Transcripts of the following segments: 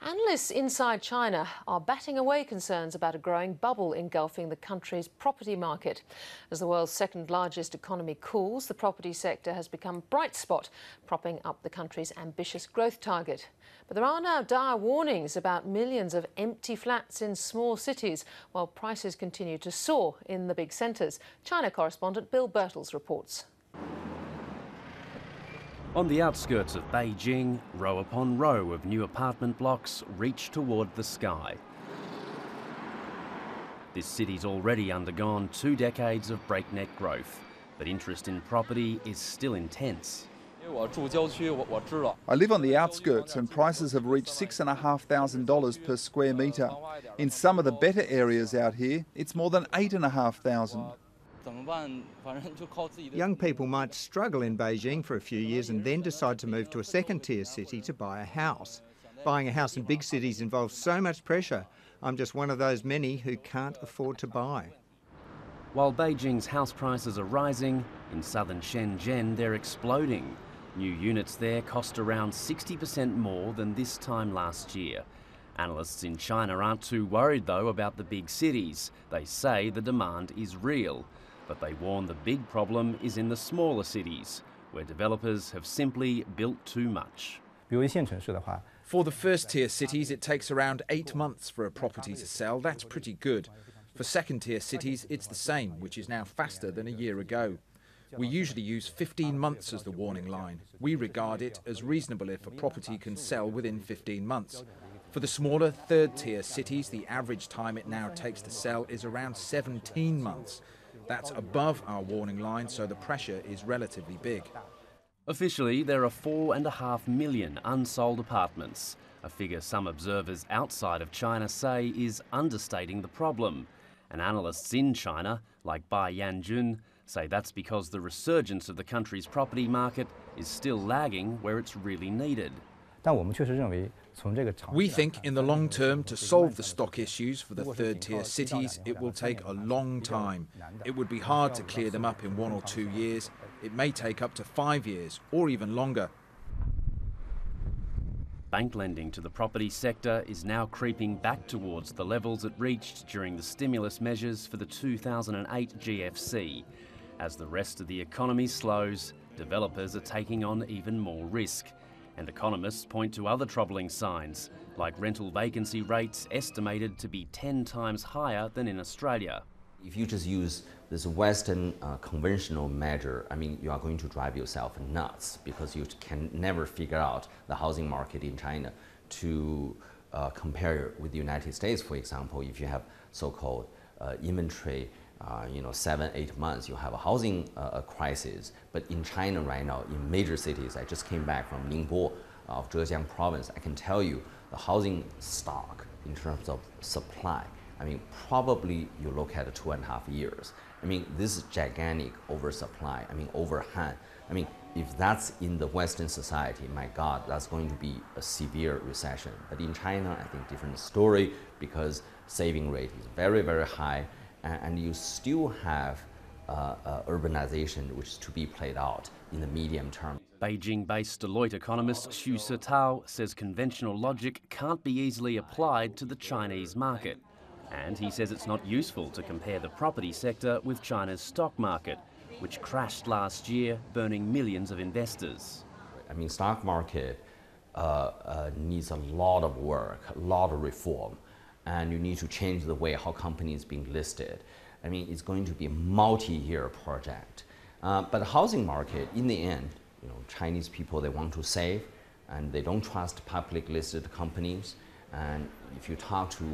Analysts inside China are batting away concerns about a growing bubble engulfing the country's property market. As the world's second largest economy cools, the property sector has become a bright spot, propping up the country's ambitious growth target. But there are now dire warnings about millions of empty flats in small cities, while prices continue to soar in the big centres. China correspondent Bill Birtles reports. On the outskirts of Beijing, row upon row of new apartment blocks reach toward the sky. This city's already undergone 2 decades of breakneck growth, but interest in property is still intense. I live on the outskirts and prices have reached $6,500 per square metre. In some of the better areas out here, it's more than $8,500. Young people might struggle in Beijing for a few years and then decide to move to a second-tier city to buy a house. Buying a house in big cities involves so much pressure. I'm just one of those many who can't afford to buy. While Beijing's house prices are rising, in southern Shenzhen they're exploding. New units there cost around 60% more than this time last year. Analysts in China aren't too worried, though, about the big cities. They say the demand is real. But they warn the big problem is in the smaller cities, where developers have simply built too much. For the first-tier cities, it takes around 8 months for a property to sell. That's pretty good. For second-tier cities, it's the same, which is now faster than a year ago. We usually use 15 months as the warning line. We regard it as reasonable if a property can sell within 15 months. For the smaller third-tier cities, the average time it now takes to sell is around 17 months. That's above our warning line, so the pressure is relatively big. Officially, there are 4.5 million unsold apartments, a figure some observers outside of China say is understating the problem. And analysts in China, like Bai Yanjun, say that's because the resurgence of the country's property market is still lagging where it's really needed. We think in the long term, to solve the stock issues for the third-tier cities, it will take a long time. It would be hard to clear them up in 1 or 2 years. It may take up to 5 years or even longer. Bank lending to the property sector is now creeping back towards the levels it reached during the stimulus measures for the 2008 GFC. As the rest of the economy slows, developers are taking on even more risk. And economists point to other troubling signs, like rental vacancy rates estimated to be 10 times higher than in Australia. If you just use this Western conventional measure, you are going to drive yourself nuts, because you can never figure out the housing market in China to compare with the United States. For example, if you have so-called inventory, 7-8 months, you have a housing crisis. But in China right now, in major cities, I just came back from Ningbo of Zhejiang province, I can tell you the housing stock in terms of supply, probably you look at 2.5 years. This is gigantic oversupply, overhang. If that's in the Western society, my God, that's going to be a severe recession. But in China, I think different story, because saving rate is very, very high. And you still have urbanization, which is to be played out in the medium term. Beijing-based Deloitte economist Xu Sitao says conventional logic can't be easily applied to the Chinese market. And he says it's not useful to compare the property sector with China's stock market, which crashed last year, burning millions of investors. Stock market needs a lot of work, a lot of reform. And you need to change the way how companies being listed. It's going to be a multi-year project. But the housing market, in the end, Chinese people, they want to save, and they don't trust public listed companies. And if you talk to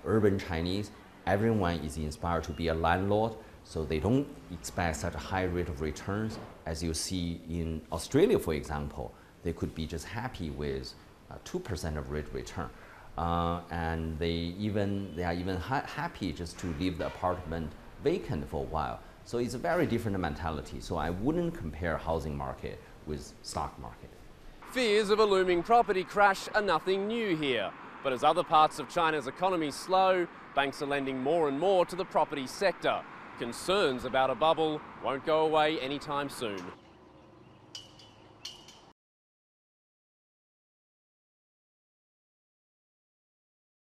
urban Chinese, everyone is inspired to be a landlord, so they don't expect such a high rate of returns. As you see in Australia, for example, they could be just happy with 2% of rate return. And they are even happy just to leave the apartment vacant for a while. So it's a very different mentality. So I wouldn't compare housing market with stock market. Fears of a looming property crash are nothing new here. But as other parts of China's economy slow, banks are lending more and more to the property sector. Concerns about a bubble won't go away anytime soon.